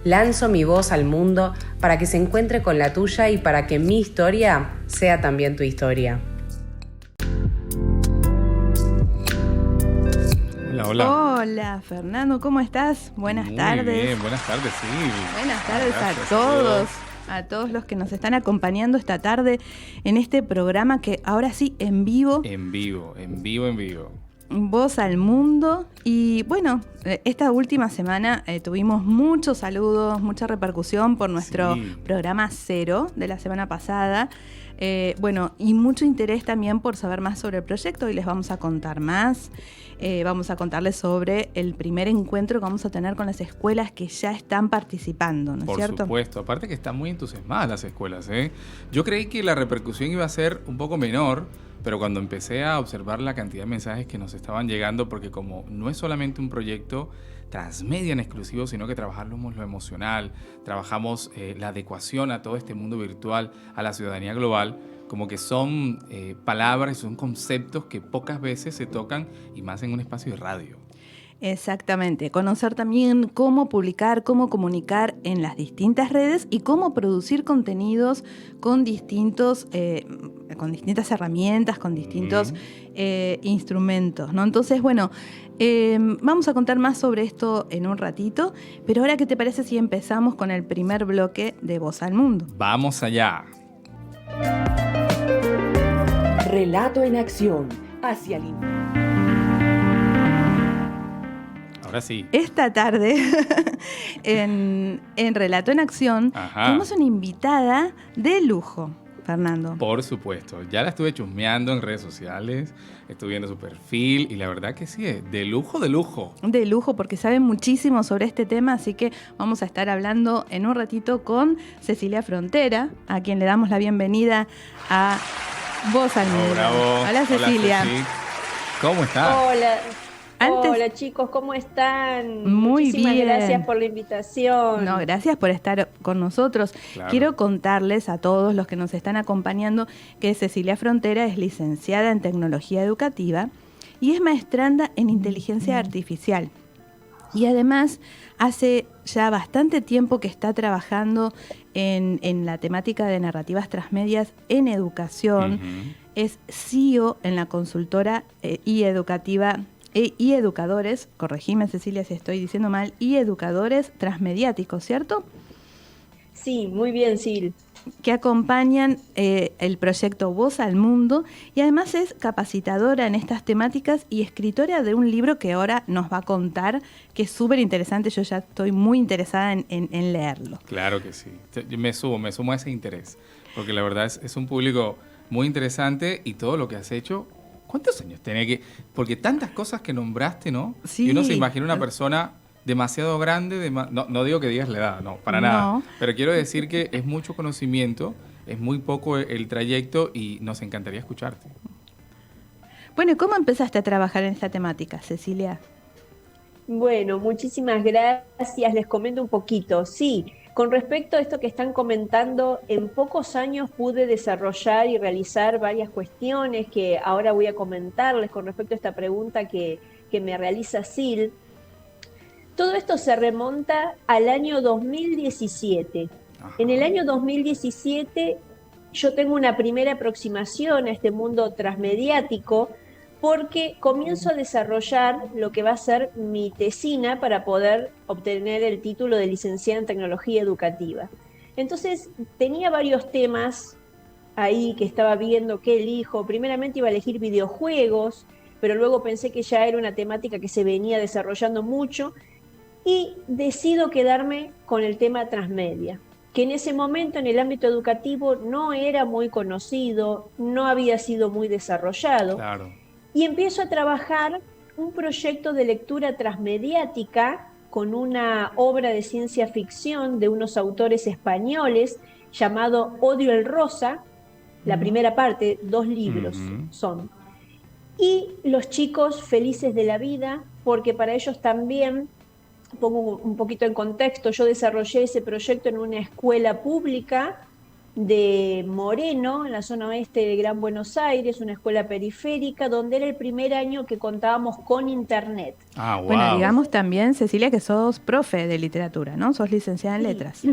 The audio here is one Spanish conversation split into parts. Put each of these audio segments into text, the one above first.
Lanzo mi voz al mundo para que se encuentre con la tuya y para que mi historia sea también tu historia. Hola, hola. Hola, Fernando, ¿cómo estás? Buenas tardes. Muy bien, buenas tardes, sí. Buenas tardes Gracias a todos los que nos están acompañando esta tarde en este programa que ahora sí, en vivo. En vivo. Voz al mundo. Y bueno, esta última semana tuvimos muchos saludos, mucha repercusión por nuestro programa 0 de la semana pasada. Y mucho interés también por saber más sobre el proyecto y les vamos a contar más. Vamos a contarles sobre el primer encuentro que vamos a tener con las escuelas que ya están participando, ¿no es cierto? Por supuesto, aparte que están muy entusiasmadas las escuelas, ¿eh? Yo creí que la repercusión iba a ser un poco menor, pero cuando empecé a observar la cantidad de mensajes que nos estaban llegando, porque como no es solamente un proyecto transmedia en exclusivo, sino que trabajamos lo emocional, trabajamos la adecuación a todo este mundo virtual, a la ciudadanía global, como que son palabras, son conceptos que pocas veces se tocan y más en un espacio de radio. Exactamente, conocer también cómo publicar, cómo comunicar en las distintas redes y cómo producir contenidos con distintas herramientas, con distintos instrumentos, ¿no? Entonces, bueno, vamos a contar más sobre esto en un ratito, pero ahora, ¿qué te parece si empezamos con el primer bloque de Voz al Mundo? ¡Vamos allá! Relato en acción, hacia el Ahora sí. Esta tarde, en Relato en Acción, tenemos una invitada de lujo, Fernando. Por supuesto. Ya la estuve chusmeando en redes sociales, estuve viendo su perfil y la verdad que sí, es de lujo, de lujo. De lujo, porque sabe muchísimo sobre este tema, así que vamos a estar hablando en un ratito con Cecilia Frontera, a quien le damos la bienvenida a Voz al Mundo. Bravo. Hola, Cecilia. Hola, Ceci. ¿Cómo estás? Hola chicos, ¿cómo están? Muy Muchísimas bien. Gracias por la invitación. No, gracias por estar con nosotros. Claro. Quiero contarles a todos los que nos están acompañando que Cecilia Frontera es licenciada en Tecnología Educativa y es maestranda en Inteligencia Artificial. Y además hace ya bastante tiempo que está trabajando en la temática de narrativas transmedias en educación. Es CEO en la consultora y educativa y educadores, corregime Cecilia si estoy diciendo mal, y educadores transmediáticos, ¿cierto? Sí, muy bien, Sil. Que acompañan el proyecto Voz al Mundo y además es capacitadora en estas temáticas y escritora de un libro que ahora nos va a contar, que es súper interesante. Yo ya estoy muy interesada en leerlo. Claro que sí. Me sumo a ese interés, porque la verdad es un público muy interesante y todo lo que has hecho. ¿Cuántos años tiene que...? Porque tantas cosas que nombraste, ¿no? Sí. Y uno se imagina una persona demasiado grande, no digo que digas la edad, no, para nada. Pero quiero decir que es mucho conocimiento, es muy poco el trayecto y nos encantaría escucharte. Bueno, ¿cómo empezaste a trabajar en esta temática, Cecilia? Bueno, muchísimas gracias. Les comento un poquito. Sí, con respecto a esto que están comentando, en pocos años pude desarrollar y realizar varias cuestiones que ahora voy a comentarles con respecto a esta pregunta que me realiza Sil. Todo esto se remonta al año 2017. Ajá. En el año 2017 yo tengo una primera aproximación a este mundo transmediático porque comienzo a desarrollar lo que va a ser mi tesina para poder obtener el título de licenciada en Tecnología Educativa. Entonces tenía varios temas ahí que estaba viendo qué elijo. Primeramente iba a elegir videojuegos, pero luego pensé que ya era una temática que se venía desarrollando mucho y decido quedarme con el tema transmedia, que en ese momento en el ámbito educativo no era muy conocido, no había sido muy desarrollado. Claro. Y empiezo a trabajar un proyecto de lectura transmediática con una obra de ciencia ficción de unos autores españoles llamado Odio el Rosa, la primera parte, 2 libros son. Y los chicos felices de la vida, porque para ellos también, pongo un poquito en contexto, yo desarrollé ese proyecto en una escuela pública de Moreno, en la zona oeste de Gran Buenos Aires, una escuela periférica, donde era el primer año que contábamos con internet. Ah, wow. Bueno, digamos también, Cecilia, que sos profe de literatura, ¿no? Sos licenciada en letras.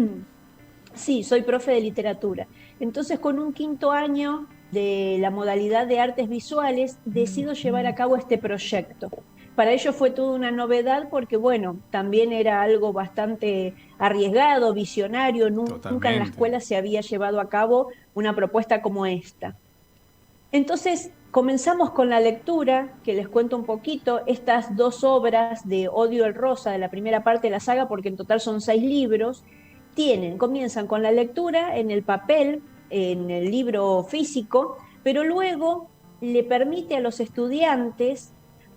Sí, soy profe de literatura. Entonces, con un quinto año de la modalidad de artes visuales, decido llevar a cabo este proyecto. Para ello fue toda una novedad porque, bueno, también era algo bastante arriesgado, visionario. Nunca en la escuela se había llevado a cabo una propuesta como esta. Entonces, comenzamos con la lectura, que les cuento un poquito, estas 2 obras de Odio el Rosa, de la primera parte de la saga, porque en total son 6 libros, comienzan con la lectura en el papel, en el libro físico, pero luego le permite a los estudiantes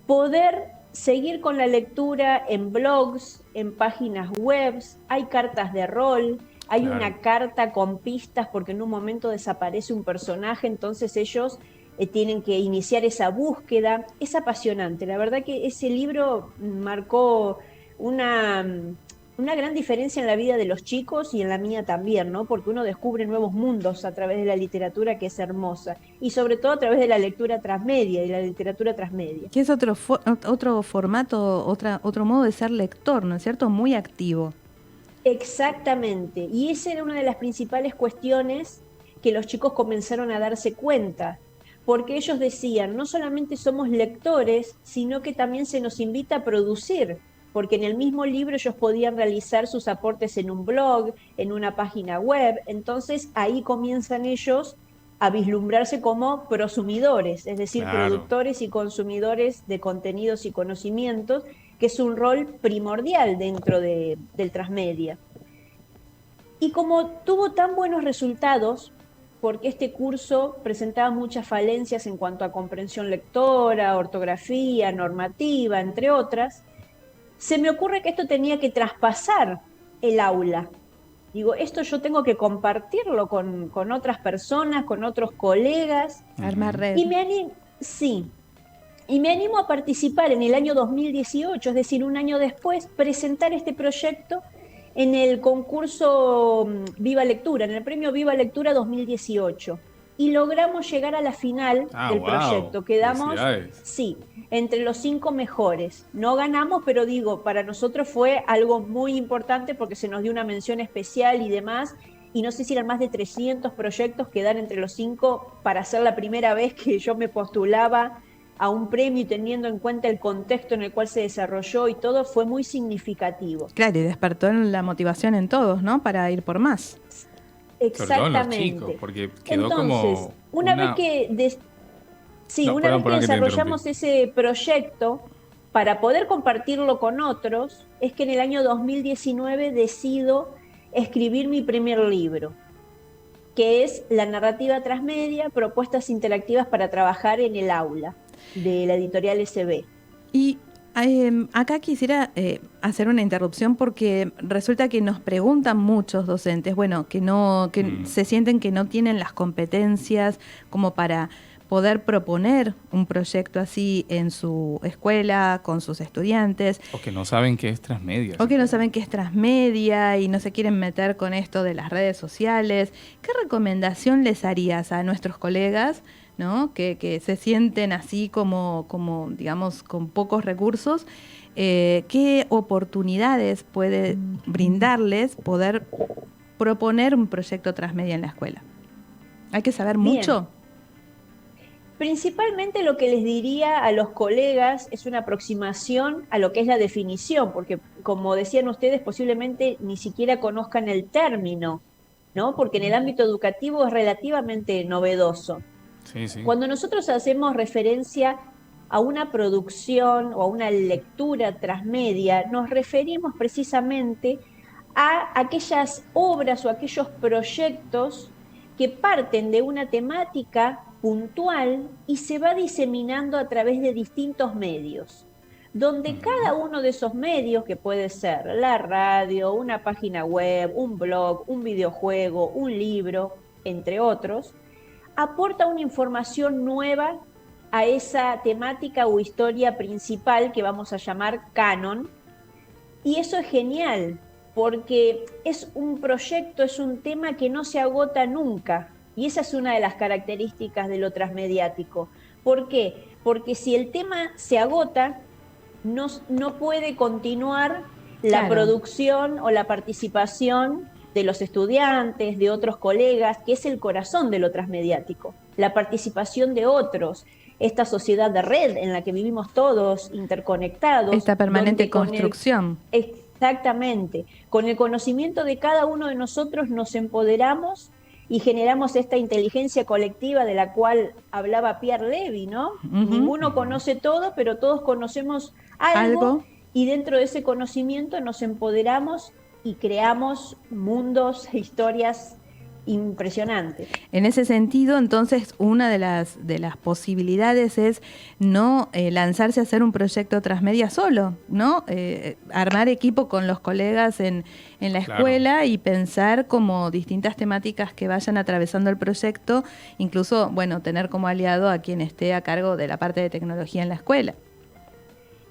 poder seguir con la lectura en blogs, en páginas web, hay cartas de rol, hay una carta con pistas porque en un momento desaparece un personaje, entonces ellos tienen que iniciar esa búsqueda. Es apasionante, la verdad que ese libro marcó una gran diferencia en la vida de los chicos y en la mía también, ¿no? Porque uno descubre nuevos mundos a través de la literatura, que es hermosa, y sobre todo a través de la lectura transmedia y la literatura transmedia. Que es otro formato, otro modo de ser lector, ¿no es cierto? Muy activo. Exactamente, y esa era una de las principales cuestiones que los chicos comenzaron a darse cuenta, porque ellos decían, no solamente somos lectores, sino que también se nos invita a producir, porque en el mismo libro ellos podían realizar sus aportes en un blog, en una página web, entonces ahí comienzan ellos a vislumbrarse como prosumidores, es decir, productores y consumidores de contenidos y conocimientos, que es un rol primordial dentro del transmedia. Y como tuvo tan buenos resultados, porque este curso presentaba muchas falencias en cuanto a comprensión lectora, ortografía, normativa, entre otras, se me ocurre que esto tenía que traspasar el aula. Digo, esto yo tengo que compartirlo con otras personas, con otros colegas. Armar red. Y me animo a participar en el año 2018, es decir, un año después, presentar este proyecto en el concurso Viva Lectura, en el premio Viva Lectura 2018. Y logramos llegar a la final del proyecto. Quedamos, entre los 5 mejores. No ganamos, pero digo, para nosotros fue algo muy importante porque se nos dio una mención especial y demás. Y no sé si eran más de 300 proyectos que dan entre los 5 para ser la primera vez que yo me postulaba a un premio y teniendo en cuenta el contexto en el cual se desarrolló y todo, fue muy significativo. Claro, y despertó la motivación en todos, ¿no? Para ir por más. Exactamente. Los chicos, porque quedó entonces, como una vez que desarrollamos ese proyecto para poder compartirlo con otros, es que en el año 2019 decido escribir mi primer libro, que es La narrativa transmedia, propuestas interactivas para trabajar en el aula, de la editorial SB. Y acá quisiera hacer una interrupción porque resulta que nos preguntan muchos docentes, bueno, que se sienten que no tienen las competencias como para poder proponer un proyecto así en su escuela, con sus estudiantes. O que no saben qué es transmedia. O que no saben qué es transmedia y no se quieren meter con esto de las redes sociales. ¿Qué recomendación les harías a nuestros colegas, ¿no? que se sienten así como digamos, con pocos recursos? ¿Qué oportunidades puede brindarles poder proponer un proyecto transmedia en la escuela? ¿Hay que saber mucho? Principalmente lo que les diría a los colegas es una aproximación a lo que es la definición, porque como decían ustedes, posiblemente ni siquiera conozcan el término, ¿no? Porque en el ámbito educativo es relativamente novedoso. Sí. Cuando nosotros hacemos referencia a una producción o a una lectura transmedia, nos referimos precisamente a aquellas obras o aquellos proyectos que parten de una temática puntual y se va diseminando a través de distintos medios, donde cada uno de esos medios, que puede ser la radio, una página web, un blog, un videojuego, un libro, entre otros, aporta una información nueva a esa temática o historia principal que vamos a llamar canon, y eso es genial, porque es un proyecto, es un tema que no se agota nunca. Y esa es una de las características de lo transmediático. ¿Por qué? Porque si el tema se agota, no puede continuar la Claro. producción o la participación de los estudiantes, de otros colegas, que es el corazón de lo transmediático, la participación de otros, esta sociedad de red en la que vivimos todos interconectados. Esta permanente donde con construcción. exactamente, con el conocimiento de cada uno de nosotros nos empoderamos y generamos esta inteligencia colectiva de la cual hablaba Pierre Levy, ¿no? Ujú. Ninguno conoce todo, pero todos conocemos algo, Algo. y dentro de ese conocimiento nos empoderamos y creamos mundos e historias impresionantes. En ese sentido, entonces, una de las posibilidades es no lanzarse a hacer un proyecto transmedia solo, ¿no? Armar equipo con los colegas en la Claro. escuela y pensar como distintas temáticas que vayan atravesando el proyecto, incluso, bueno, tener como aliado a quien esté a cargo de la parte de tecnología en la escuela.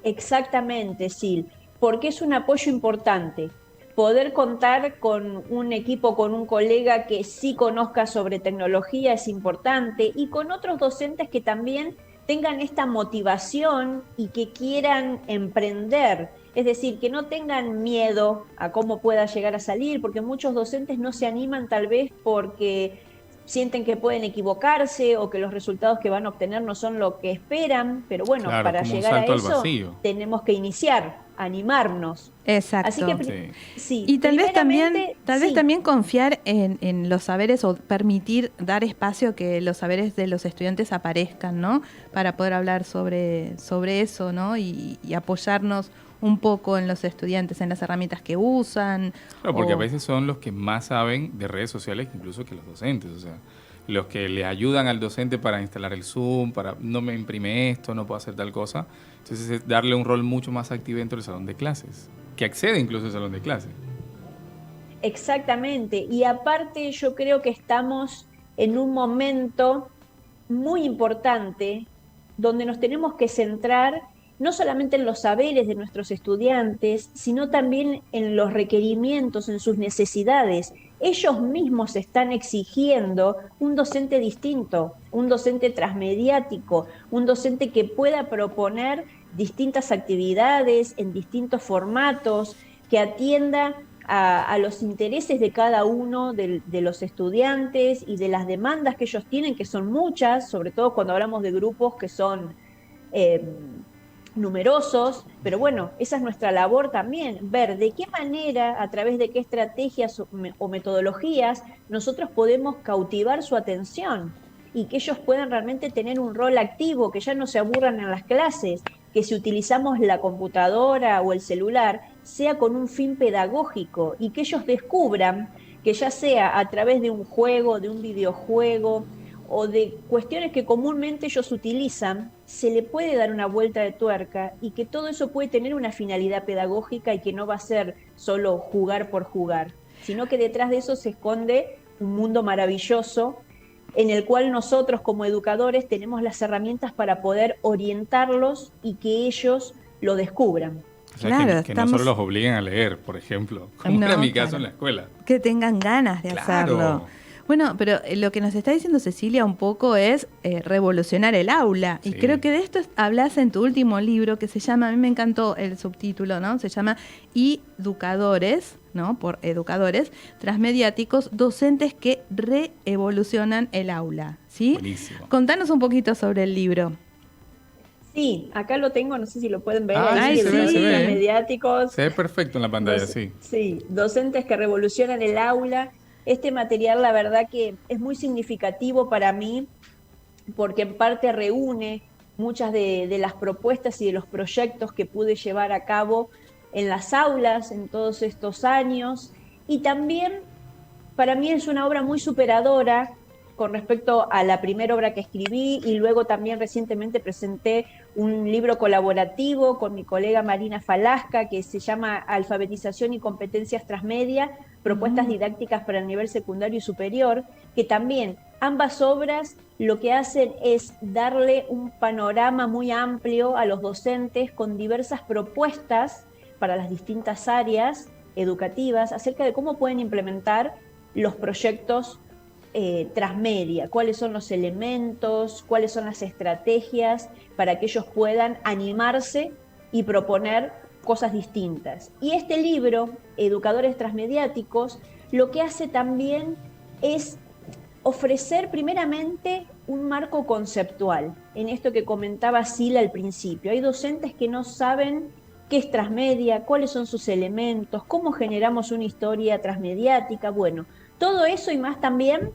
Exactamente, Sil, porque es un apoyo importante. Poder contar con un equipo, con un colega que sí conozca sobre tecnología es importante, y con otros docentes que también tengan esta motivación y que quieran emprender. Es decir, que no tengan miedo a cómo pueda llegar a salir, porque muchos docentes no se animan tal vez porque sienten que pueden equivocarse o que los resultados que van a obtener no son lo que esperan, pero bueno, Claro, para como un llegar a salto al eso vacío. tenemos que iniciar, animarnos. Exacto. Así que Sí. sí, Y tal vez primeramente, también confiar en los saberes o permitir dar espacio a que los saberes de los estudiantes aparezcan, ¿no? Para poder hablar sobre eso, ¿no? Y apoyarnos un poco en los estudiantes, en las herramientas que usan. Claro, porque o- a veces son los que más saben de redes sociales incluso que los docentes, o sea, los que le ayudan al docente para instalar el Zoom, para no me imprime esto, no puedo hacer tal cosa. Entonces es darle un rol mucho más activo dentro del salón de clases, que accede incluso al salón de clases. exactamente. Y aparte yo creo que estamos en un momento muy importante donde nos tenemos que centrar no solamente en los saberes de nuestros estudiantes, sino también en los requerimientos, en sus necesidades. Ellos mismos están exigiendo un docente distinto, un docente transmediático, un docente que pueda proponer distintas actividades en distintos formatos, que atienda a los intereses de cada uno de los estudiantes y de las demandas que ellos tienen, que son muchas, sobre todo cuando hablamos de grupos que son numerosos, pero bueno, esa es nuestra labor también, ver de qué manera, a través de qué estrategias o metodologías, nosotros podemos cautivar su atención y que ellos puedan realmente tener un rol activo, que ya no se aburran en las clases, que si utilizamos la computadora o el celular, sea con un fin pedagógico y que ellos descubran que ya sea a través de un juego, de un videojuego o de cuestiones que comúnmente ellos utilizan, se le puede dar una vuelta de tuerca y que todo eso puede tener una finalidad pedagógica y que no va a ser solo jugar por jugar, sino que detrás de eso se esconde un mundo maravilloso en el cual nosotros como educadores tenemos las herramientas para poder orientarlos y que ellos lo descubran. O sea, Claro, que no solo los obliguen a leer, por ejemplo, como No, era mi caso claro. en la escuela. Que tengan ganas de Claro. hacerlo. Bueno, pero lo que nos está diciendo Cecilia un poco es revolucionar el aula. Y Sí. creo que de esto hablas en tu último libro que se llama, a mí me encantó el subtítulo, ¿no? Se llama Educadores, ¿no? Por educadores transmediáticos, docentes que reevolucionan el aula, ¿sí? Buenísimo. Contanos un poquito sobre el libro. Sí, acá lo tengo, no sé si lo pueden ver. Ah, sí, se ve, Educadores se ve. mediáticos. Se ve perfecto en la pantalla, sí. Sí, docentes que revolucionan el aula. Este material, la verdad que es muy significativo para mí, porque en parte reúne muchas de las propuestas y de los proyectos que pude llevar a cabo en las aulas en todos estos años. Y también para mí es una obra muy superadora con respecto a la primera obra que escribí, y luego también recientemente presenté un libro colaborativo con mi colega Marina Falasca que se llama Alfabetización y competencias transmedia, propuestas didácticas para el nivel secundario y superior, que también ambas obras lo que hacen es darle un panorama muy amplio a los docentes con diversas propuestas para las distintas áreas educativas acerca de cómo pueden implementar los proyectos transmedia, cuáles son los elementos, cuáles son las estrategias para que ellos puedan animarse y proponer cosas distintas. Y este libro, Educadores Transmediáticos, lo que hace también es ofrecer primeramente un marco conceptual, en esto que comentaba Sila al principio. Hay docentes que no saben qué es transmedia, cuáles son sus elementos, cómo generamos una historia transmediática. Bueno, todo eso y más también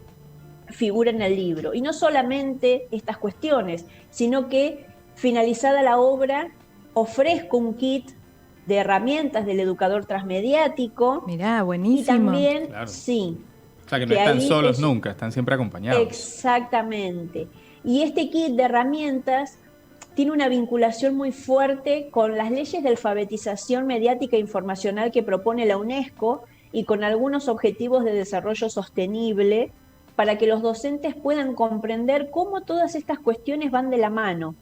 figura en el libro. Y no solamente estas cuestiones, sino que finalizada la obra ofrezco un kit de herramientas del educador transmediático. Mirá, buenísimo. Y también, Claro. sí. O sea, que no están solos nunca, están siempre acompañados. Exactamente. Y este kit de herramientas tiene una vinculación muy fuerte con las leyes de alfabetización mediática e informacional que propone la UNESCO y con algunos objetivos de desarrollo sostenible para que los docentes puedan comprender cómo todas estas cuestiones van de la mano.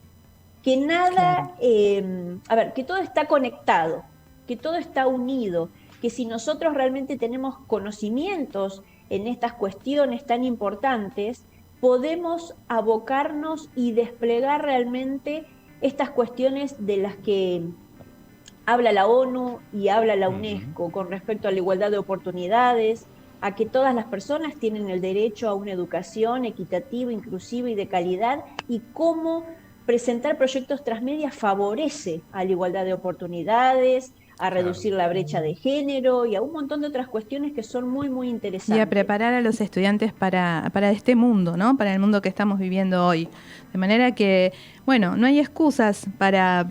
Que nada, que todo está conectado, que todo está unido, que si nosotros realmente tenemos conocimientos en estas cuestiones tan importantes, podemos abocarnos y desplegar realmente estas cuestiones de las que habla la ONU y habla la UNESCO con respecto a la igualdad de oportunidades, a que todas las personas tienen el derecho a una educación equitativa, inclusiva y de calidad, y cómo presentar proyectos transmedia favorece a la igualdad de oportunidades, a reducir la brecha de género y a un montón de otras cuestiones que son muy, muy interesantes. Y a preparar a los estudiantes para este mundo, ¿no? Para el mundo que estamos viviendo hoy. De manera que, bueno, no hay excusas para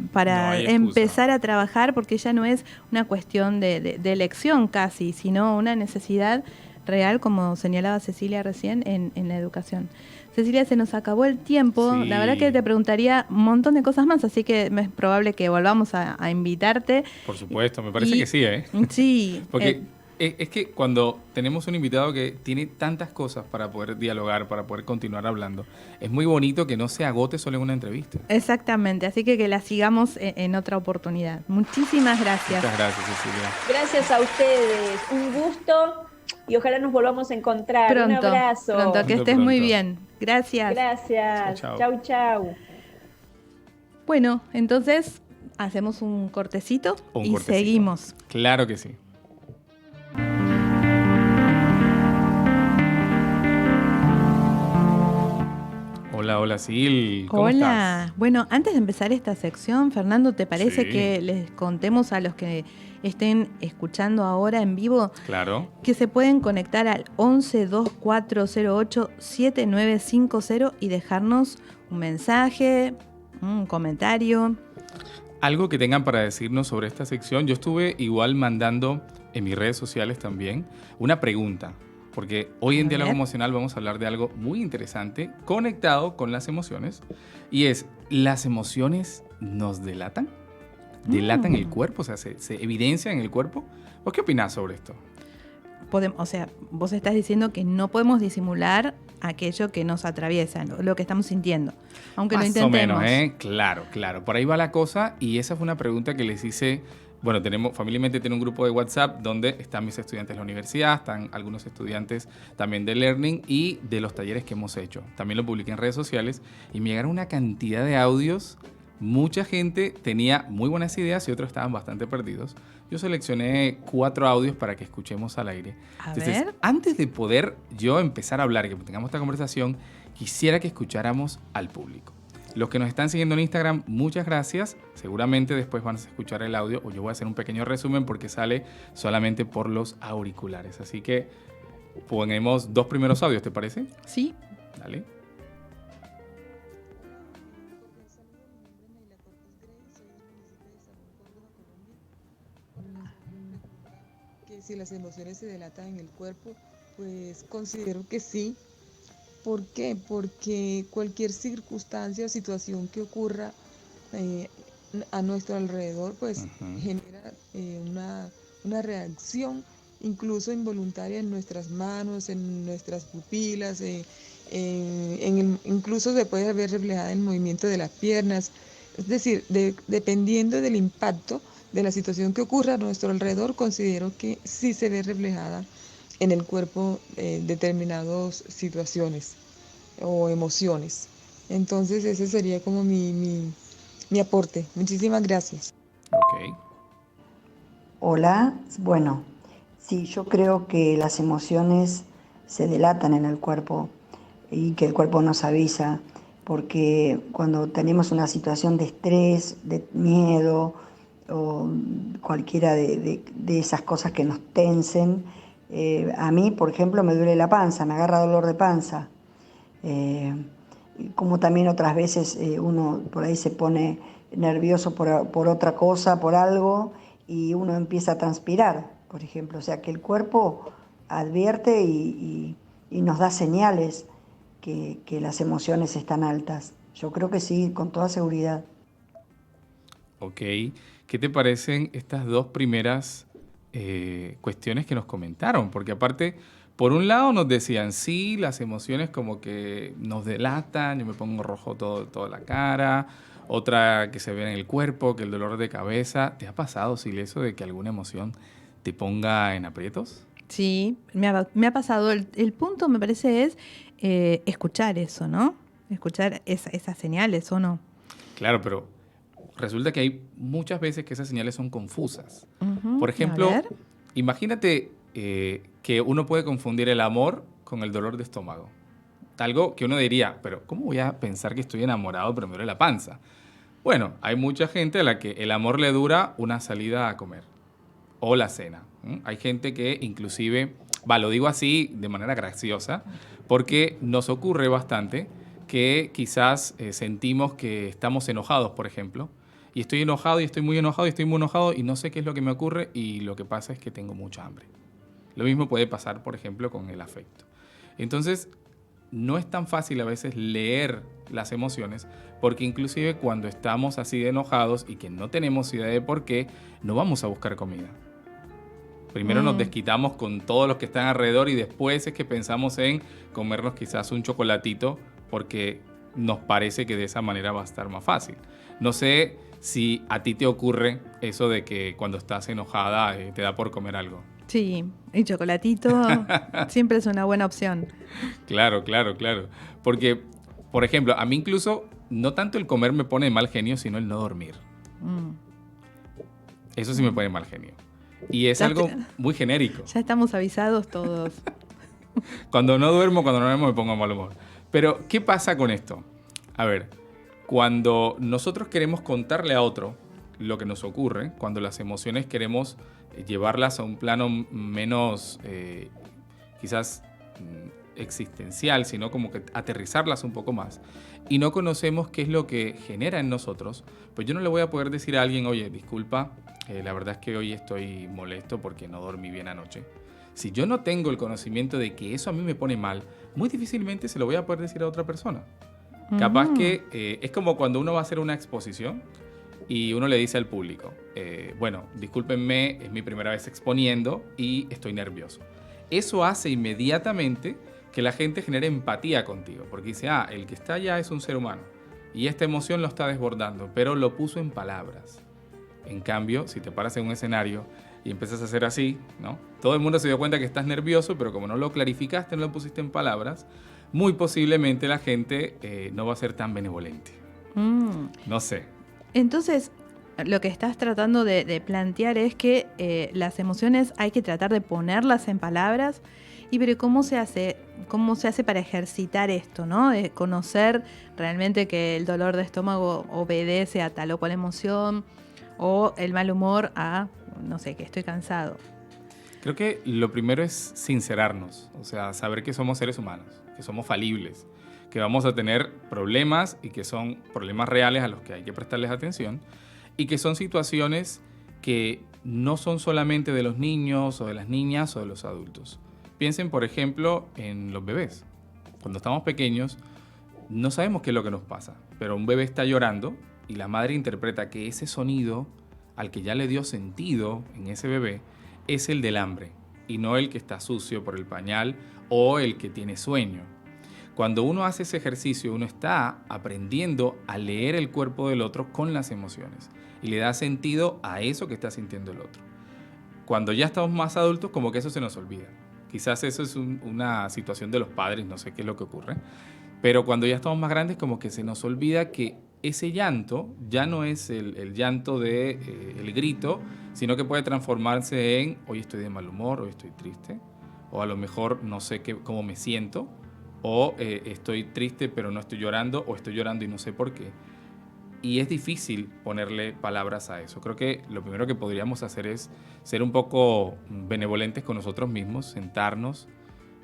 empezar a trabajar, porque ya no es una cuestión de elección casi, sino una necesidad real, como señalaba Cecilia recién, en la educación. Cecilia, se nos acabó el tiempo. Sí. La verdad que te preguntaría un montón de cosas más, así que es probable que volvamos a invitarte. Por supuesto, me parece que sí, ¿eh? Sí. Porque es que cuando tenemos un invitado que tiene tantas cosas para poder dialogar, para poder continuar hablando, es muy bonito que no se agote solo en una entrevista. Exactamente, así que la sigamos en otra oportunidad. Muchísimas gracias. Muchas gracias, Cecilia. Gracias a ustedes, un gusto y ojalá nos volvamos a encontrar. Un abrazo. Pronto, que estés muy bien. Gracias. Gracias. Chau, chau. Chau, chau. Bueno, entonces hacemos un cortecito y cortecito. seguimos. Claro que sí. Hola, Sil. ¿Cómo Hola. estás? Bueno, antes de empezar esta sección, Fernando, ¿te parece Sí. que les contemos a los que estén escuchando ahora en vivo Claro. que se pueden conectar al 11-2408-7950 y dejarnos un mensaje, un comentario? Algo que tengan para decirnos sobre esta sección. Yo estuve igual mandando en mis redes sociales también una pregunta, porque hoy en Diálogo Emocional vamos a hablar de algo muy interesante conectado con las emociones, y es, ¿las emociones nos delatan? ¿Delatan el cuerpo? O sea, ¿se evidencian en el cuerpo? ¿Vos qué opinás sobre esto? O sea, vos estás diciendo que no podemos disimular aquello que nos atraviesa, lo que estamos sintiendo, aunque lo intentemos. Más o menos, ¿eh? Claro. Por ahí va la cosa, y esa fue una pregunta que les hice. Bueno, Familiarmente tiene un grupo de WhatsApp donde están mis estudiantes de la universidad, están algunos estudiantes también de Learning y de los talleres que hemos hecho. También lo publiqué en redes sociales y me llegaron una cantidad de audios. Mucha gente tenía muy buenas ideas y otros estaban bastante perdidos. Yo seleccioné 4 audios para que escuchemos al aire. Entonces, antes de poder yo empezar a hablar y que tengamos esta conversación, quisiera que escucháramos al público. Los que nos están siguiendo en Instagram, muchas gracias. Seguramente después van a escuchar el audio, o yo voy a hacer un pequeño resumen porque sale solamente por los auriculares. Así que ponemos 2 primeros audios, ¿te parece? Sí. Dale. Que si las emociones se delatan en el cuerpo, pues considero que sí. ¿Por qué? Porque cualquier circunstancia o situación que ocurra a nuestro alrededor, pues genera una reacción incluso involuntaria en nuestras manos, en nuestras pupilas, incluso se puede ver reflejada en el movimiento de las piernas. Es decir, dependiendo del impacto, de la situación que ocurra a nuestro alrededor, considero que sí se ve reflejada en el cuerpo determinadas situaciones o emociones. Entonces ese sería como mi aporte. Muchísimas gracias. Ok. Hola, bueno, sí, yo creo que las emociones se delatan en el cuerpo y que el cuerpo nos avisa, porque cuando tenemos una situación de estrés, de miedo o cualquiera de esas cosas que nos tensen, a mí, por ejemplo, me duele la panza, me agarra dolor de panza. Eh, Como también otras veces uno por ahí se pone nervioso por otra cosa, por algo, y uno empieza a transpirar, por ejemplo. O sea que el cuerpo advierte y nos da señales que las emociones están altas. Yo creo que sí, con toda seguridad. Ok. ¿Qué te parecen estas dos primeras cuestiones que nos comentaron? Porque aparte, por un lado nos decían, sí, las emociones como que nos delatan, yo me pongo rojo toda la cara, otra que se ve en el cuerpo, que el dolor de cabeza. ¿Te ha pasado, Silvia, eso de que alguna emoción te ponga en aprietos? Sí, me ha pasado. El punto, me parece, es escuchar eso, ¿no? Escuchar esas señales, ¿o no? Claro, pero resulta que hay muchas veces que esas señales son confusas. Ujú, Por a ejemplo, ver. imagínate que uno puede confundir el amor con el dolor de estómago. Algo que uno diría, pero ¿cómo voy a pensar que estoy enamorado pero me duele la panza? Bueno, hay mucha gente a la que el amor le dura una salida a comer o la cena. Hay gente que inclusive, lo digo así de manera graciosa, porque nos ocurre bastante que quizás sentimos que estamos enojados, por ejemplo, y estoy enojado y estoy muy enojado y estoy muy enojado y no sé qué es lo que me ocurre y lo que pasa es que tengo mucha hambre. Lo mismo puede pasar, por ejemplo, con el afecto. Entonces, no es tan fácil a veces leer las emociones porque inclusive cuando estamos así de enojados y que no tenemos idea de por qué, no vamos a buscar comida. Primero nos desquitamos con todos los que están alrededor y después es que pensamos en comernos quizás un chocolatito porque nos parece que de esa manera va a estar más fácil. No sé si a ti te ocurre eso de que cuando estás enojada te da por comer algo. Sí, y chocolatito siempre es una buena opción. Claro, claro, claro. Porque, por ejemplo, a mí incluso no tanto el comer me pone de mal genio, sino el no dormir. Mm. Eso sí me pone de mal genio. Y es Ya algo muy genérico. Ya estamos avisados todos. Cuando no duermo me pongo de mal humor. Pero, ¿qué pasa con esto? A ver, cuando nosotros queremos contarle a otro lo que nos ocurre, cuando las emociones queremos llevarlas a un plano menos, quizás existencial, sino como que aterrizarlas un poco más, y no conocemos qué es lo que genera en nosotros, pues yo no le voy a poder decir a alguien, oye, disculpa, la verdad es que hoy estoy molesto porque no dormí bien anoche. Si yo no tengo el conocimiento de que eso a mí me pone mal, muy difícilmente se lo voy a poder decir a otra persona. Capaz que es como cuando uno va a hacer una exposición y uno le dice al público, bueno, discúlpenme, es mi primera vez exponiendo y estoy nervioso. Eso hace inmediatamente que la gente genere empatía contigo, porque dice, el que está allá es un ser humano y esta emoción lo está desbordando, pero lo puso en palabras. En cambio, si te paras en un escenario y empiezas a hacer así, ¿no? Todo el mundo se dio cuenta que estás nervioso, pero como no lo clarificaste, no lo pusiste en palabras, muy posiblemente la gente no va a ser tan benevolente. No sé. Entonces, lo que estás tratando de plantear es que las emociones hay que tratar de ponerlas en palabras. Y pero ¿cómo se hace para ejercitar esto, ¿no? De conocer realmente que el dolor de estómago obedece a tal o cual emoción, o el mal humor a, no sé, que estoy cansado. Creo que lo primero es sincerarnos, o sea, saber que somos seres humanos, que somos falibles, que vamos a tener problemas y que son problemas reales a los que hay que prestarles atención y que son situaciones que no son solamente de los niños o de las niñas o de los adultos. Piensen, por ejemplo, en los bebés. Cuando estamos pequeños, no sabemos qué es lo que nos pasa, pero un bebé está llorando y la madre interpreta que ese sonido al que ya le dio sentido en ese bebé es el del hambre y no el que está sucio por el pañal o el que tiene sueño. Cuando uno hace ese ejercicio, uno está aprendiendo a leer el cuerpo del otro con las emociones y le da sentido a eso que está sintiendo el otro. Cuando ya estamos más adultos, como que eso se nos olvida. Quizás eso es una situación de los padres, no sé qué es lo que ocurre, pero cuando ya estamos más grandes, como que se nos olvida que ese llanto ya no es el llanto del grito, sino que puede transformarse en hoy estoy de mal humor, hoy estoy triste, o a lo mejor no sé cómo me siento, o estoy triste pero no estoy llorando, o estoy llorando y no sé por qué. Y es difícil ponerle palabras a eso. Creo que lo primero que podríamos hacer es ser un poco benevolentes con nosotros mismos, sentarnos,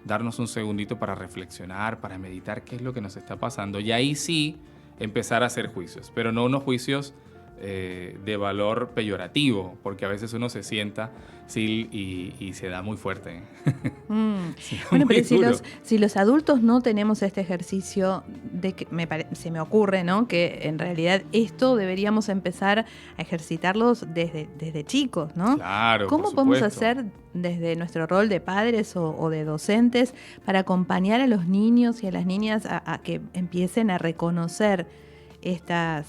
darnos un segundito para reflexionar, para meditar qué es lo que nos está pasando. Y ahí sí empezar a hacer juicios, pero no unos juicios de valor peyorativo, porque a veces uno se sienta y se da muy fuerte. Bueno, muy pero si los adultos no tenemos este ejercicio, se me ocurre, ¿no?, que en realidad esto deberíamos empezar a ejercitarlos desde chicos, ¿no? Claro, ¿Cómo podemos hacer desde nuestro rol de padres o de docentes para acompañar a los niños y a las niñas a que empiecen a reconocer esto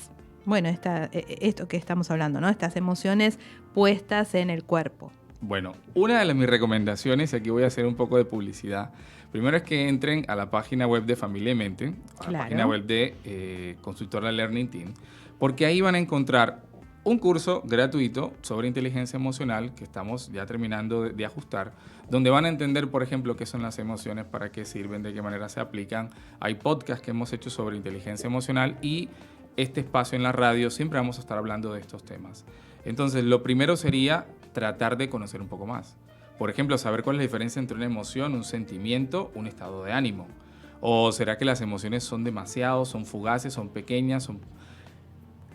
que estamos hablando, ¿no?, estas emociones puestas en el cuerpo? Bueno, una de mis recomendaciones, y aquí voy a hacer un poco de publicidad, primero es que entren a la página web de Familia y Mente, a la página web de Consultora Learning Team, porque ahí van a encontrar un curso gratuito sobre inteligencia emocional que estamos ya terminando de ajustar, donde van a entender, por ejemplo, qué son las emociones, para qué sirven, de qué manera se aplican. Hay podcasts que hemos hecho sobre inteligencia emocional y este espacio en la radio siempre vamos a estar hablando de estos temas. Entonces, lo primero sería tratar de conocer un poco más. Por ejemplo, saber cuál es la diferencia entre una emoción, un sentimiento, un estado de ánimo. ¿O será que las emociones son demasiado, son fugaces, son pequeñas, son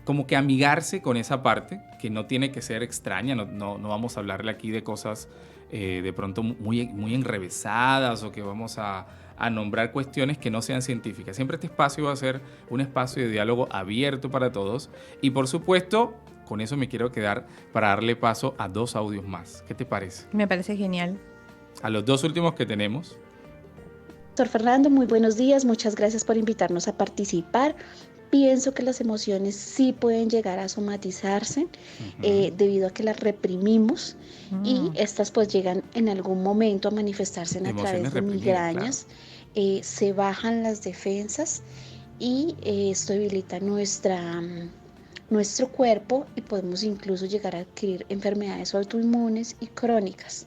como que amigarse con esa parte que no tiene que ser extraña? No vamos a hablarle aquí de cosas de pronto muy enrevesadas, o que vamos a nombrar cuestiones que no sean científicas. Siempre este espacio va a ser un espacio de diálogo abierto para todos. Y por supuesto, con eso me quiero quedar para darle paso a 2 audios más. ¿Qué te parece? Me parece genial. A los 2 últimos que tenemos. Doctor Fernando, muy buenos días. Muchas gracias por invitarnos a participar. Pienso que las emociones sí pueden llegar a somatizarse debido a que las reprimimos y estas pues llegan en algún momento a manifestarse a través de migrañas. Claro. Se bajan las defensas y esto debilita nuestro cuerpo y podemos incluso llegar a adquirir enfermedades autoinmunes y crónicas.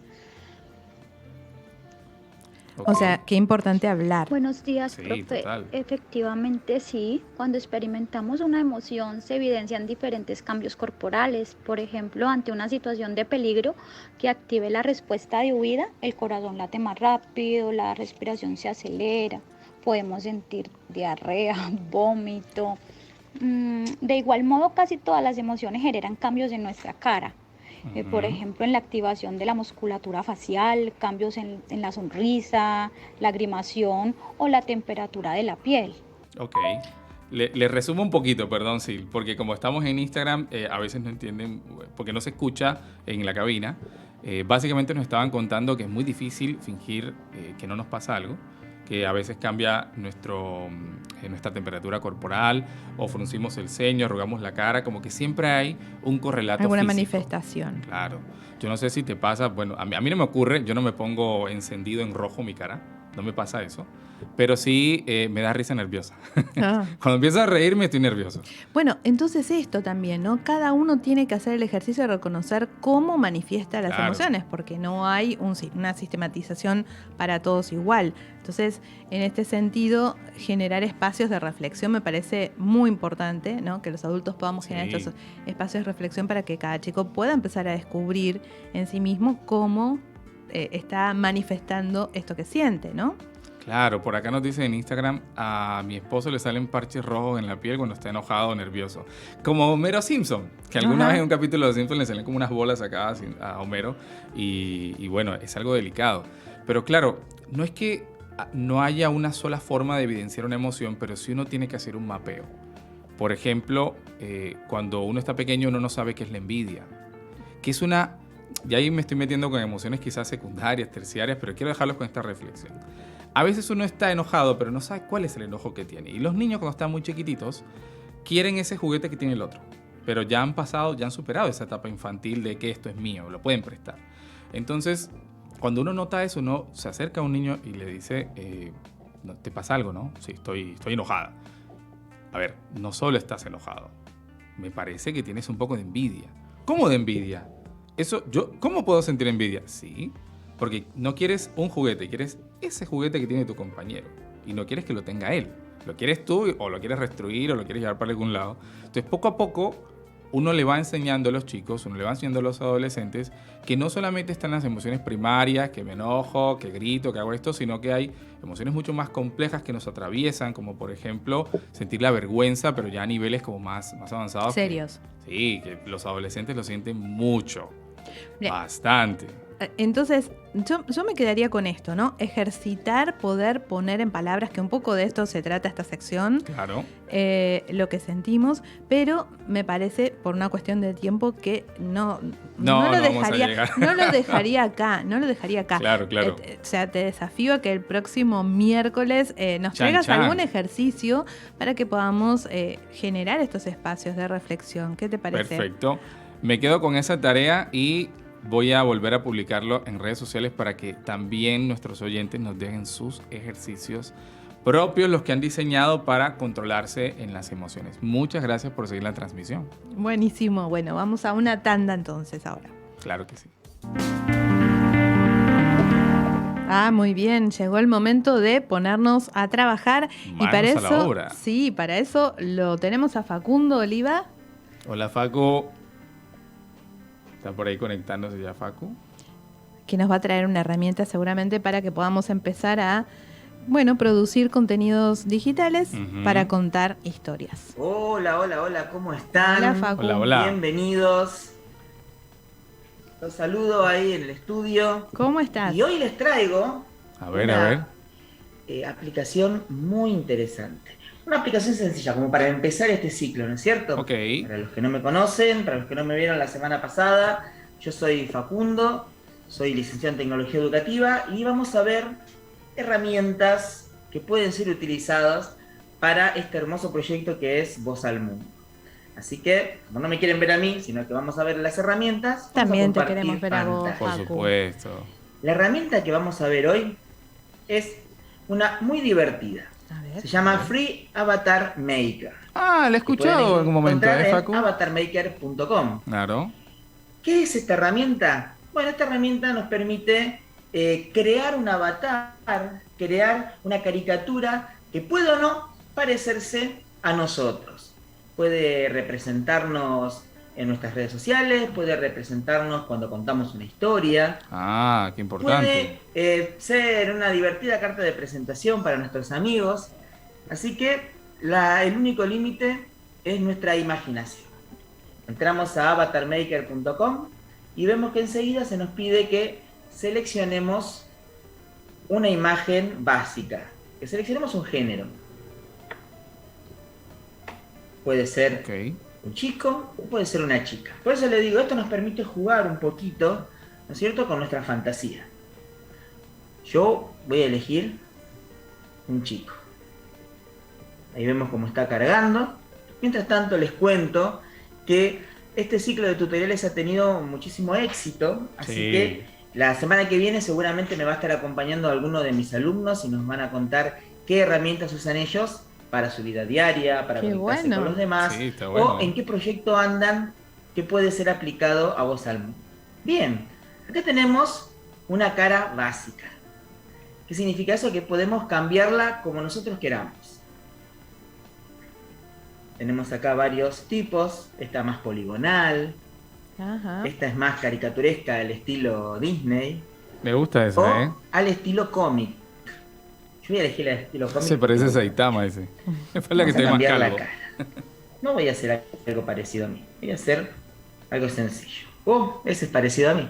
Okay. O sea, qué importante hablar. Buenos días, profe. Total. Efectivamente, sí. Cuando experimentamos una emoción se evidencian diferentes cambios corporales. Por ejemplo, ante una situación de peligro que active la respuesta de huida, el corazón late más rápido, la respiración se acelera, podemos sentir diarrea, vómito. De igual modo, casi todas las emociones generan cambios en nuestra cara. Por ejemplo, en la activación de la musculatura facial, cambios en la sonrisa, lagrimación o la temperatura de la piel. Ok. Le resumo un poquito, perdón, Sil, porque como estamos en Instagram, a veces no entienden, porque no se escucha en la cabina. Básicamente nos estaban contando que es muy difícil fingir que no nos pasa algo, que a veces cambia nuestra temperatura corporal, o fruncimos el ceño, arrugamos la cara, como que siempre hay un correlato alguna físico. Manifestación. Claro. Yo no sé si te pasa, bueno, a mí no me ocurre, yo no me pongo encendido en rojo mi cara, no me pasa eso, pero sí me da risa nerviosa. Cuando empiezo a reírme estoy nervioso. Bueno, entonces esto también, ¿no? Cada uno tiene que hacer el ejercicio de reconocer cómo manifiesta las emociones, porque no hay una sistematización para todos igual. Entonces, en este sentido, generar espacios de reflexión me parece muy importante, ¿no? Que los adultos podamos generar estos espacios de reflexión para que cada chico pueda empezar a descubrir en sí mismo cómo está manifestando esto que siente, ¿no? Claro, por acá nos dice en Instagram, a mi esposo le salen parches rojos en la piel cuando está enojado o nervioso. Como Homero Simpson, que alguna vez en un capítulo de Simpson le salen como unas bolas acá a Homero y bueno, es algo delicado. Pero claro, no es que no haya una sola forma de evidenciar una emoción, pero sí uno tiene que hacer un mapeo. Por ejemplo, cuando uno está pequeño uno no sabe qué es la envidia, que es una y ahí me estoy metiendo con emociones quizás secundarias, terciarias, pero quiero dejarlos con esta reflexión. A veces uno está enojado, pero no sabe cuál es el enojo que tiene. Y los niños, cuando están muy chiquititos, quieren ese juguete que tiene el otro. Pero ya han pasado, ya han superado esa etapa infantil de que esto es mío, lo pueden prestar. Entonces, cuando uno nota eso, uno se acerca a un niño y le dice, ¿te pasa algo, no? Sí, estoy enojada. A ver, no solo estás enojado. Me parece que tienes un poco de envidia. ¿Cómo de envidia? ¿Cómo puedo sentir envidia? Sí, porque no quieres un juguete, quieres ese juguete que tiene tu compañero. Y no quieres que lo tenga él. Lo quieres tú, o lo quieres destruir, o lo quieres llevar para algún lado. Entonces, poco a poco, uno le va enseñando a los chicos, uno le va enseñando a los adolescentes que no solamente están las emociones primarias, que me enojo, que grito, que hago esto, sino que hay emociones mucho más complejas que nos atraviesan, como por ejemplo sentir la vergüenza, pero ya a niveles como más avanzados. Serios. Que los adolescentes lo sienten mucho, Bien. bastante. Entonces, yo me quedaría con esto, ¿no? Ejercitar, poder poner en palabras, que un poco de esto se trata esta sección. Claro. Lo que sentimos, pero me parece, por una cuestión de tiempo, que no lo dejaría acá. Claro. O sea, te desafío a que el próximo miércoles nos traigas algún ejercicio para que podamos generar estos espacios de reflexión. ¿Qué te parece? Perfecto. Me quedo con esa tarea y voy a volver a publicarlo en redes sociales para que también nuestros oyentes nos dejen sus ejercicios propios, los que han diseñado para controlarse en las emociones. Muchas gracias por seguir la transmisión. Buenísimo. Bueno, vamos a una tanda entonces ahora. Claro que sí. Muy bien. Llegó el momento de ponernos a trabajar. Manos y para a eso, la obra. Sí, para eso lo tenemos a Facundo Oliva. Hola, Facu. Está por ahí conectándose ya, Facu. Que nos va a traer una herramienta seguramente para que podamos empezar a, producir contenidos digitales para contar historias. Hola, ¿cómo están? Hola, Facu. Hola. Bienvenidos. Los saludo ahí en el estudio. ¿Cómo estás? Y hoy les traigo una aplicación muy interesante. Una aplicación sencilla, como para empezar este ciclo, ¿no es cierto? Ok. Para los que no me conocen, para los que no me vieron la semana pasada, yo soy Facundo, soy licenciado en Tecnología Educativa y vamos a ver herramientas que pueden ser utilizadas para este hermoso proyecto que es Voz al Mundo. Así que, como no me quieren ver a mí, sino que vamos a ver las herramientas, también te queremos ver a vos, pantalla. Por supuesto. La herramienta que vamos a ver hoy es una muy divertida. Se llama Free Avatar Maker. La he escuchado en algún momento, Facu. En avatarmaker.com. Claro. ¿Qué es esta herramienta? Bueno, esta herramienta nos permite crear un avatar, crear una caricatura que puede o no parecerse a nosotros. Puede representarnos en nuestras redes sociales, puede representarnos cuando contamos una historia. Qué importante. Puede ser una divertida carta de presentación para nuestros amigos. Así que el único límite es nuestra imaginación. Entramos a avatarmaker.com y vemos que enseguida se nos pide que seleccionemos una imagen básica, que seleccionemos un género. Puede ser un chico o puede ser una chica. Por eso le digo, esto nos permite jugar un poquito, ¿no es cierto?, con nuestra fantasía. Yo voy a elegir un chico. Ahí vemos cómo está cargando. Mientras tanto les cuento que este ciclo de tutoriales ha tenido muchísimo éxito, así que la semana que viene seguramente me va a estar acompañando alguno de mis alumnos y nos van a contar qué herramientas usan ellos para su vida diaria, para conectarse con los demás, o en qué proyecto andan que puede ser aplicado a Voz al Mundo. Bien, acá tenemos una cara básica. ¿Qué significa eso? Que podemos cambiarla como nosotros queramos. Tenemos acá varios tipos. Esta más poligonal. Esta es más caricaturesca, al estilo Disney. Me gusta esa, o al estilo cómic. Yo voy a elegir el estilo cómic. Se parece a Saitama ese. Es la que estoy más calvo. No voy a hacer algo parecido a mí. Voy a hacer algo sencillo. Ese es parecido a mí.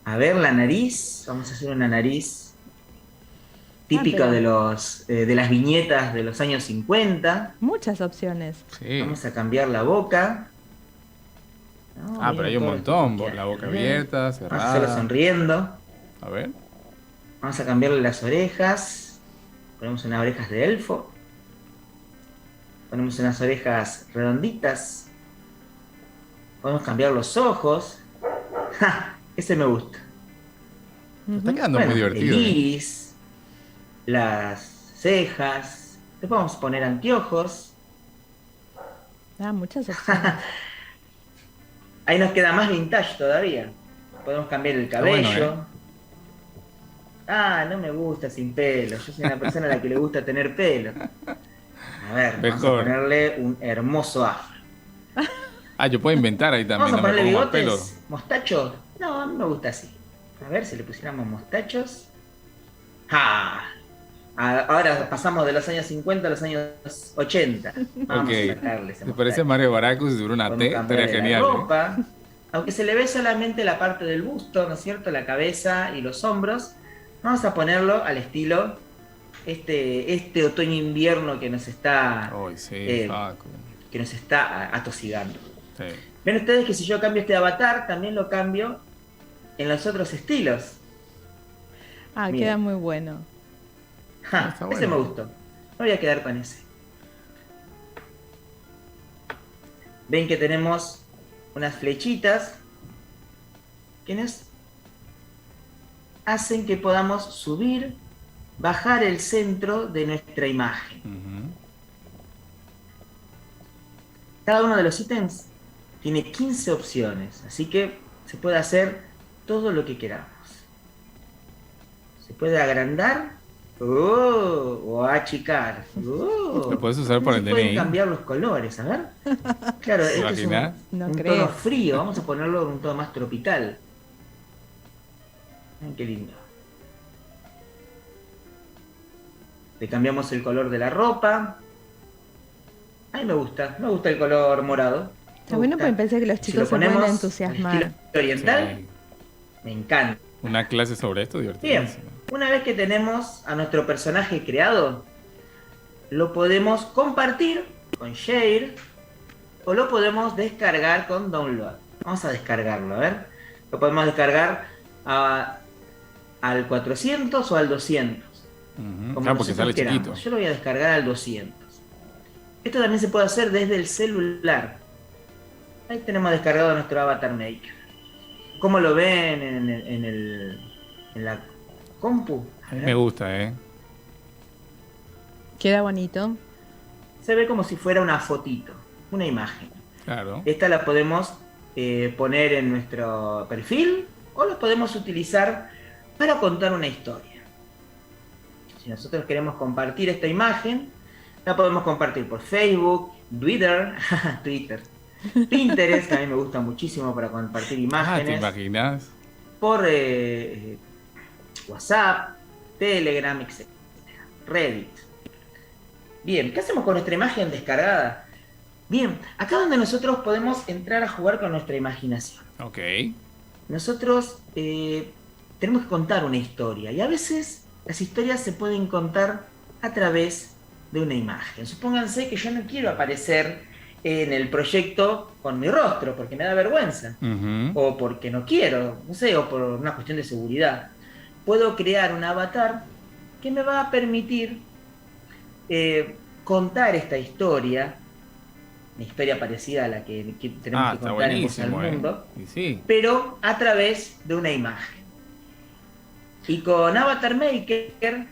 A ver, la nariz. Vamos a hacer una nariz típica de las viñetas de los años 50. Muchas opciones. Vamos a cambiar la boca. ¿no? Ah, pero hay un montón. La boca abierta, Vamos a cerrada. hacerlo sonriendo. A ver. Vamos a cambiarle las orejas. Ponemos unas orejas de elfo. Ponemos unas orejas redonditas. Podemos cambiar los ojos. ¡Ja! Ese me gusta. Está quedando muy divertido. El iris, las cejas. Después vamos a poner anteojos. Muchas opciones. Ahí nos queda más vintage todavía. Podemos cambiar el cabello. No me gusta sin pelo. Yo soy una persona a la que le gusta tener pelo. A ver, vamos a ponerle un hermoso afro. Yo puedo inventar ahí también. Vamos a ponerle bigotes, mostachos. No, a mí me gusta así. A ver si le pusiéramos mostachos. Ahora pasamos de los años 50 a los años 80. Vamos a sacarle ese ¿Te parece Mario Baracus si tuviera una T? Estaría genial. Ropa, aunque se le ve solamente la parte del busto, ¿no es cierto? La cabeza y los hombros. Vamos a ponerlo al estilo este otoño-invierno que nos está que nos está atosigando. Sí. Ven ustedes que si yo cambio este avatar, también lo cambio en los otros estilos. Miren. Queda muy bueno. Ese me gustó. Me voy a quedar con ese. Ven que tenemos unas flechitas que nos hacen que podamos subir, bajar el centro de nuestra imagen. Cada uno de los ítems tiene 15 opciones, así que se puede hacer todo lo que queramos. Se puede agrandar o achicar. Lo puedes usar por el DNI. Pueden cambiar los colores, a ver. Claro, este es un tono frío. Vamos a ponerlo en un tono más tropical. Miren qué lindo. Le cambiamos el color de la ropa. A mí me gusta el color morado. Está bueno porque pensé que los chicos se pueden entusiasmar. Estilo oriental, me encanta. Una clase sobre esto divertida. Bien, una vez que tenemos a nuestro personaje creado, lo podemos compartir con Share o lo podemos descargar con Download. Vamos a descargarlo, a ver. Lo podemos descargar al 400 o al 200. Porque sale chiquito. Yo lo voy a descargar al 200. Esto también se puede hacer desde el celular. Ahí tenemos descargado nuestro Avatar Maker. ¿Cómo lo ven en la compu? A mí me gusta, Queda bonito. Se ve como si fuera una fotito, una imagen. Claro. Esta la podemos poner en nuestro perfil o la podemos utilizar para contar una historia. Si nosotros queremos compartir esta imagen, la podemos compartir por Facebook, Twitter, Pinterest, que a mí me gusta muchísimo para compartir imágenes. ¿Te imaginas? Por WhatsApp, Telegram, etc. Reddit. Bien, ¿qué hacemos con nuestra imagen descargada? Bien, acá donde nosotros podemos entrar a jugar con nuestra imaginación. Ok. Nosotros tenemos que contar una historia y a veces las historias se pueden contar a través de una imagen. Supónganse que yo no quiero aparecer en el proyecto con mi rostro porque me da vergüenza o porque no quiero, no sé, o por una cuestión de seguridad. Puedo crear un avatar que me va a permitir contar esta historia, una historia parecida a la que tenemos que contar en Voz al Mundo, pero a través de una imagen. Y con Avatar Maker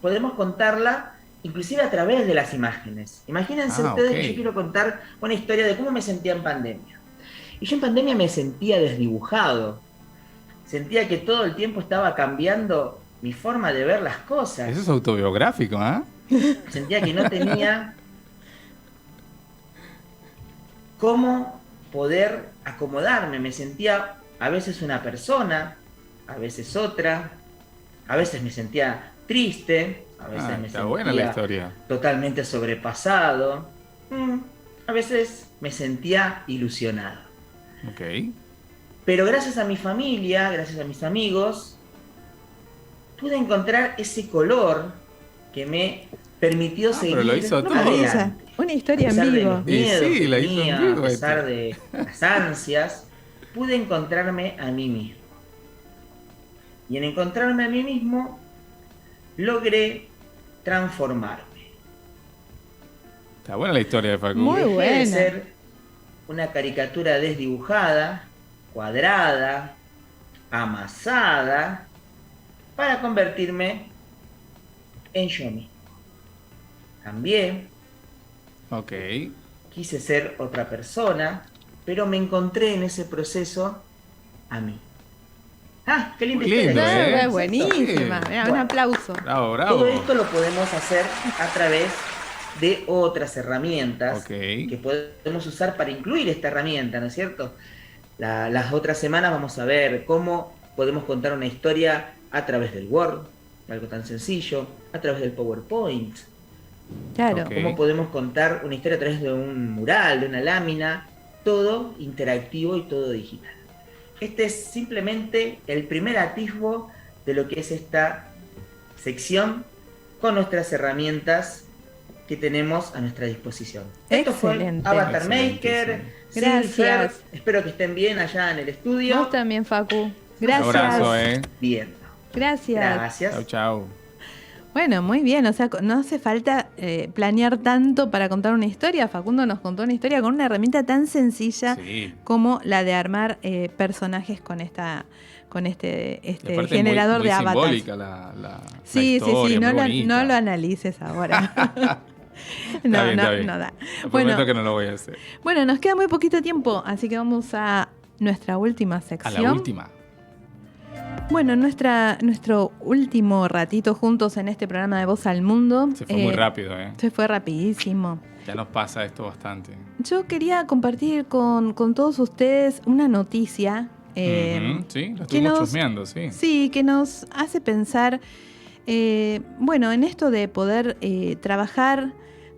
podemos contarla inclusive a través de las imágenes. Imagínense ustedes que yo quiero contar una historia de cómo me sentía en pandemia. Y yo en pandemia me sentía desdibujado. Sentía que todo el tiempo estaba cambiando mi forma de ver las cosas. Eso es autobiográfico, Sentía que no tenía cómo poder acomodarme. Me sentía a veces una persona, a veces otra, a veces me sentía triste, a veces me sentía totalmente sobrepasado, a veces me sentía ilusionado. Pero gracias a mi familia, gracias a mis amigos, pude encontrar ese color que me permitió seguir una Una historia a pesar en de vivo. los miedos Sí, que la hizo en tenía, vivo a pesar de las ansias, pude encontrarme a mí mismo. Y en encontrarme a mí mismo, logré transformarme. Está buena la historia de Facu. Muy Dejé de buena. ser una caricatura desdibujada, cuadrada, amasada, para convertirme en yo mismo. Cambié, Ok. quise ser otra persona, pero me encontré en ese proceso a mí. ¡Ah, qué linda Muy historia! lindo, ¿eh? Es buenísima. Sí. Mirá, un Bueno. aplauso. Bravo, bravo. Todo esto lo podemos hacer a través de otras herramientas Ok. que podemos usar para incluir esta herramienta, ¿no es cierto? Las otras semanas vamos a ver cómo podemos contar una historia a través del Word, algo tan sencillo, a través del PowerPoint, Claro. Ok. cómo podemos contar una historia a través de un mural, de una lámina, todo interactivo y todo digital. Este es simplemente el primer atisbo de lo que es esta sección con nuestras herramientas que tenemos a nuestra disposición. Esto fue Excelente. Avatar Excelente, Maker. sí. Gracias. Silfer. Espero que estén bien allá en el estudio. Vos también, Facu. Un Gracias. abrazo, Bien. Gracias. Gracias. Chau, chau. Bueno, muy bien. O sea, no hace falta planear tanto para contar una historia. Facundo nos contó una historia con una herramienta tan sencilla Sí. como la de armar personajes con este Y aparte generador muy de avatars. simbólica la Sí, historia, no muy lo, bonita. no lo analices ahora. Está bien, está bien. No da. Te Bueno, prometo que no lo voy a hacer. bueno, nos queda muy poquito tiempo, así que vamos a nuestra última A sección. la última. Bueno, nuestro último ratito juntos en este programa de Voz al Mundo. Se fue muy rápido, ¿eh? Se fue rapidísimo. Ya nos pasa esto bastante. Yo quería compartir con todos ustedes una noticia. Ujú, sí, lo que estuvimos nos- chusmeando, sí. Sí, que nos hace pensar, bueno, en esto de poder trabajar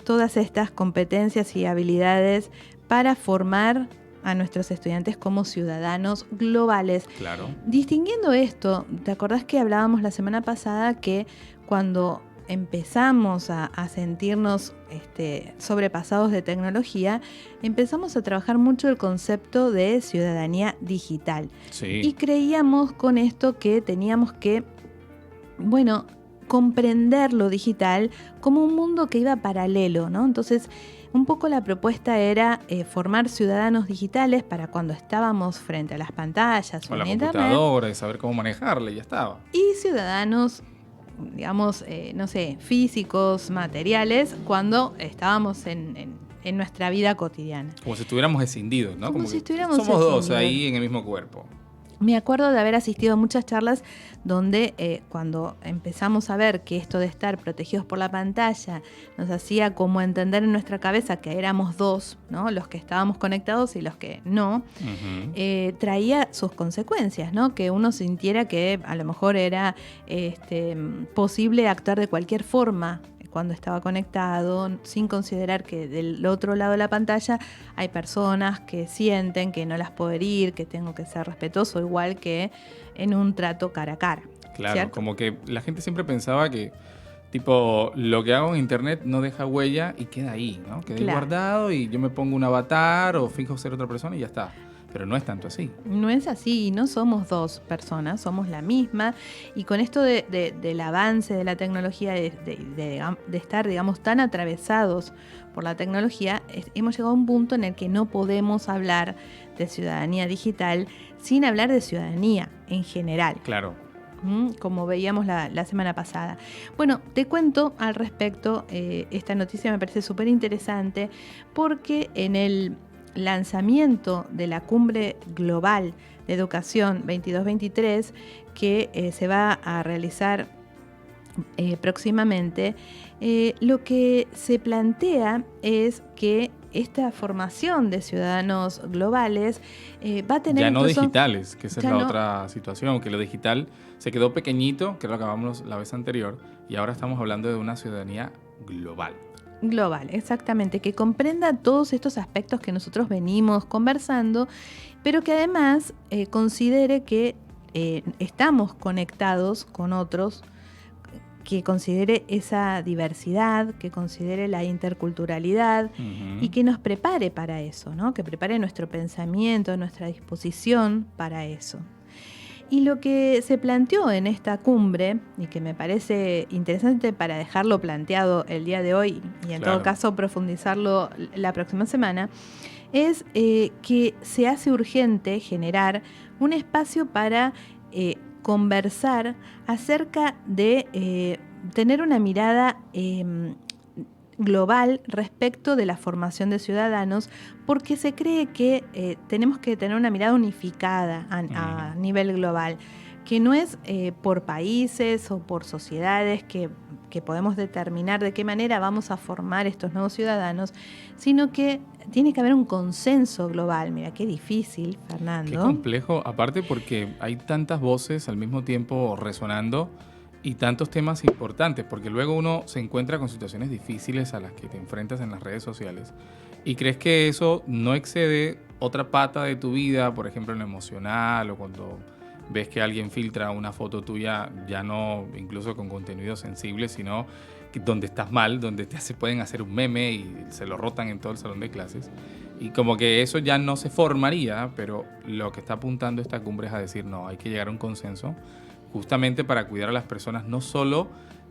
todas estas competencias y habilidades para formar a nuestros estudiantes como ciudadanos globales. Claro. Distinguiendo esto, ¿te acordás que hablábamos la semana pasada que cuando empezamos a sentirnos sobrepasados de tecnología, empezamos a trabajar mucho el concepto de ciudadanía digital? Sí. Y creíamos con esto que teníamos que, bueno, comprender lo digital como un mundo que iba paralelo, ¿no? Entonces, un poco la propuesta era formar ciudadanos digitales para cuando estábamos frente a las pantallas Con o la en internet, computadora y saber cómo manejarla y ya estaba. y ciudadanos, digamos, no sé, físicos, materiales, cuando estábamos en nuestra vida cotidiana. Como si estuviéramos escindidos, ¿no? Como Como si que estuviéramos somos dos escindidos. ahí en el mismo cuerpo. Me acuerdo de haber asistido a muchas charlas donde cuando empezamos a ver que esto de estar protegidos por la pantalla nos hacía como entender en nuestra cabeza que éramos dos, ¿no? Los que estábamos conectados y los que no, traía sus consecuencias, ¿no? Que uno sintiera que a lo mejor era posible actuar de cualquier forma cuando estaba conectado, sin considerar que del otro lado de la pantalla hay personas que sienten que no las puedo herir, que tengo que ser respetuoso, igual que en un trato cara a cara. Claro, ¿cierto? como que la gente siempre pensaba que, tipo, lo que hago en internet no deja huella y queda ahí, ¿no? Queda ahí Claro. guardado y yo me pongo un avatar o finjo ser otra persona y ya está. Pero no es tanto así. No es así, no somos dos personas, somos la misma. Y con esto del avance de la tecnología, de estar, digamos, tan atravesados por la tecnología, hemos llegado a un punto en el que no podemos hablar de ciudadanía digital sin hablar de ciudadanía en general. Claro. Como veíamos la semana pasada. Bueno, te cuento al respecto, esta noticia me parece súper interesante porque en el lanzamiento de la Cumbre Global de Educación 22-23 que se va a realizar próximamente, lo que se plantea es que esta formación de ciudadanos globales va a tener Ya no incluso, digitales, que esa es ya la no- otra situación, que lo digital se quedó pequeñito, que es lo que hablábamos la vez anterior, y ahora estamos hablando de una ciudadanía global. global, exactamente, que comprenda todos estos aspectos que nosotros venimos conversando, pero que además considere que estamos conectados con otros que considere esa diversidad, que considere la interculturalidad y que nos prepare para eso, ¿no? Que prepare nuestro pensamiento, nuestra disposición para eso. Y lo que se planteó en esta cumbre, y que me parece interesante para dejarlo planteado el día de hoy y en todo caso profundizarlo la próxima semana, es que se hace urgente generar un espacio para conversar acerca de tener una mirada global respecto de la formación de ciudadanos, porque se cree que tenemos que tener una mirada unificada a nivel global, que no es por países o por sociedades que podemos determinar de qué manera vamos a formar estos nuevos ciudadanos, sino que tiene que haber un consenso global. Mira, qué difícil, Fernando. Qué complejo, aparte porque hay tantas voces al mismo tiempo resonando y tantos temas importantes, porque luego uno se encuentra con situaciones difíciles a las que te enfrentas en las redes sociales y crees que eso no excede otra pata de tu vida, por ejemplo en lo emocional, o cuando ves que alguien filtra una foto tuya, ya no incluso con contenido sensible, sino donde estás mal, donde pueden hacer un meme y se lo rotan en todo el salón de clases. Y como que eso ya no se formaría, pero lo que está apuntando esta cumbre es a decir, no, hay que llegar a un consenso justamente para cuidar a las personas, no solo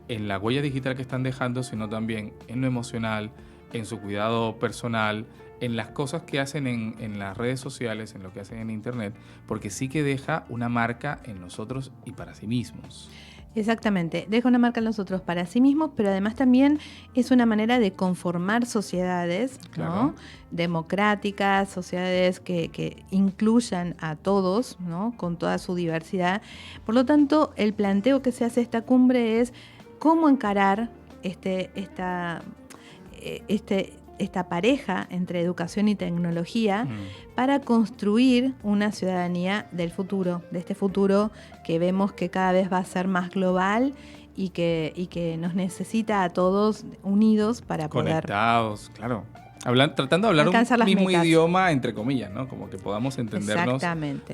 en la huella digital que están dejando, sino también en lo emocional, en su cuidado personal, en las cosas que hacen en las redes sociales, en lo que hacen en internet, porque sí que deja una marca en nosotros y para sí mismos. Exactamente, deja una marca en nosotros para sí mismos, pero además también es una manera de conformar sociedades, ¿no? Democráticas, sociedades que incluyan a todos, ¿no? Con toda su diversidad. Por lo tanto, el planteo que se hace esta cumbre es cómo encarar esta pareja entre educación y tecnología para construir una ciudadanía del futuro, de este futuro que vemos que cada vez va a ser más global y que nos necesita a todos unidos para conectados, claro. Tratando de hablar un mismo idioma, entre comillas, ¿no? Como que podamos entendernos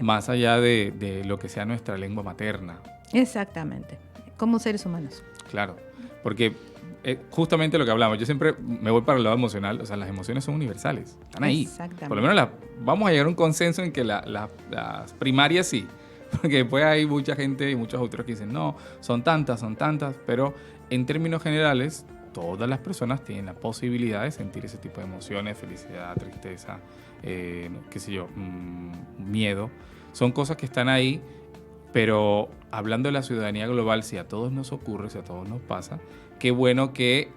más allá de lo que sea nuestra lengua materna. Exactamente, como seres humanos. Claro, porque justamente lo que hablamos, yo siempre me voy para el lado emocional, o sea, las emociones son universales, están ahí. Por lo menos vamos a llegar a un consenso en que las primarias sí, porque después hay mucha gente y muchos autores que dicen, no, son tantas, pero en términos generales, todas las personas tienen la posibilidad de sentir ese tipo de emociones, felicidad, tristeza, qué sé yo, miedo. Son cosas que están ahí, pero hablando de la ciudadanía global, si a todos nos ocurre, si a todos nos pasa, qué bueno que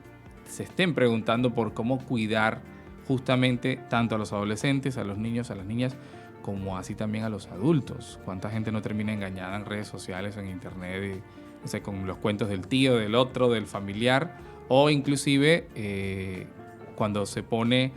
se estén preguntando por cómo cuidar justamente tanto a los adolescentes, a los niños, a las niñas, como así también a los adultos. ¿Cuánta gente no termina engañada en redes sociales, en internet, no sé, con los cuentos del tío, del otro, del familiar, o inclusive cuando se pone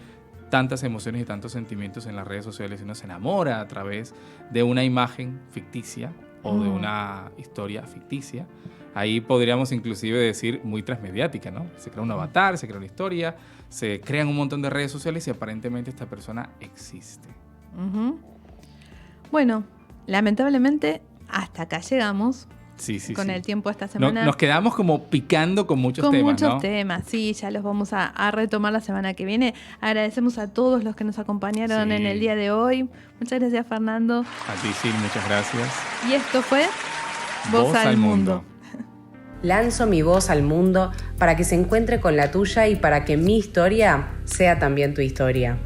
tantas emociones y tantos sentimientos en las redes sociales y uno se enamora a través de una imagen ficticia o de una historia ficticia? Ahí podríamos inclusive decir muy transmediática, ¿no? Se crea un avatar, se crea una historia, se crean un montón de redes sociales y aparentemente esta persona existe. Bueno, lamentablemente hasta acá llegamos. Con el tiempo esta semana. Nos quedamos como picando con muchos temas, ¿no? Con muchos temas, sí, ya los vamos a retomar la semana que viene. Agradecemos a todos los que nos acompañaron en el día de hoy. Muchas gracias, Fernando. A ti, sí, muchas gracias. Y esto fue Voz al Mundo. Lanzo mi voz al mundo para que se encuentre con la tuya y para que mi historia sea también tu historia.